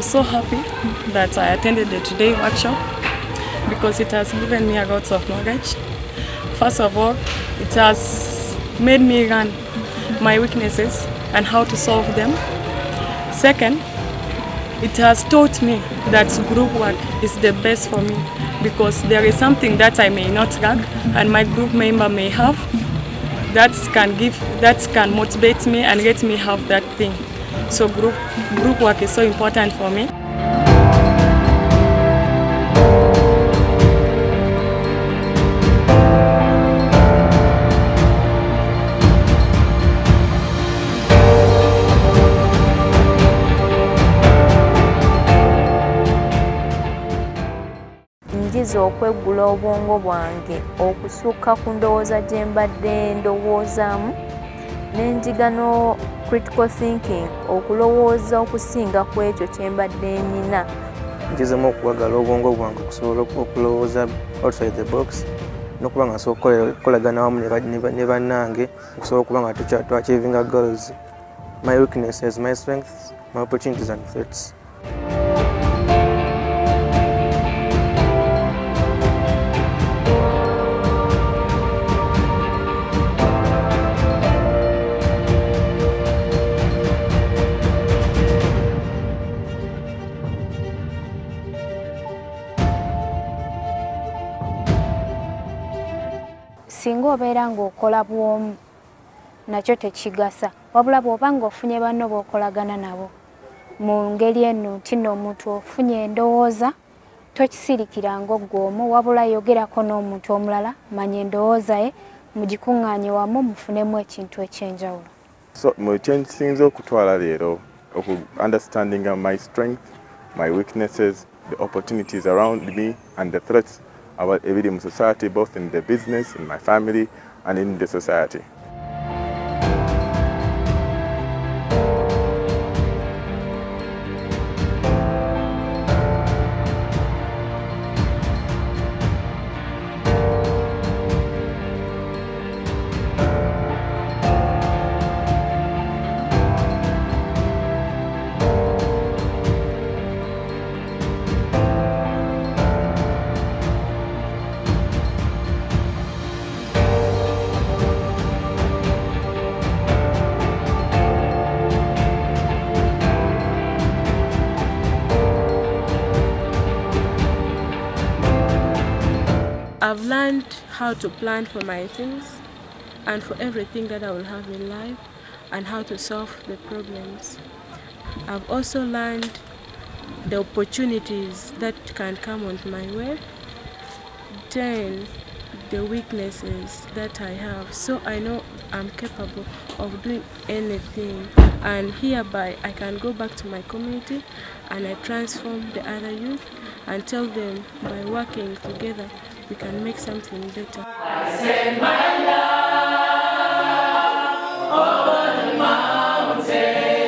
so happy that I attended the today workshop because it has given me a lot of knowledge. First of all, it has made me learn my weaknesses and how to solve them. Second, it has taught me that group work is the best for me because there is something that I may not lack and my group member may have that can motivate me and let me have that thing. So group work is so important for me. Njiza okweggula obwongo bwange okusukka ku ndowooza gye mbadde ndowoozaamu n'enjiga no critical thinking okulowooza okusinga ku ekyo kye mbadde nnina. Njizamu okuwagala obwongo bwange okusobola okulowooza outside the box n'okuba nga nsobola okukolagana wamu ne bannange okusobola okuba nga twachievinga goals, my weaknesses, my strengths, my opportunities and threats. Singa obeera ng'okola bw'omu nakyo tekigasa wabula bw'oba ng'ofunye banno b'okolagana nabo mu ngeri eno nti nno omuntu ofunye endowooza tokisirikiranga oggw'omu wabula yogerako n'omuntu omulala manya endowooza ye mugikuŋŋaanye wamu mufunemu ekintu eky'enjawulo. So mu kyensinza okutwala leero understanding my strength, my weaknesses, the opportunities around me and the threats about everyday society, both in the business, in my family, and in the society. I've learned how to plan for my things and for everything that I will have in life and how to solve the problems. I've also learned the opportunities that can come on my way, then the weaknesses that I have, so I know I'm capable of doing anything, and hereby I can go back to my community and I transform the other youth and tell them by working together we can make something better. I send my love over the mountain.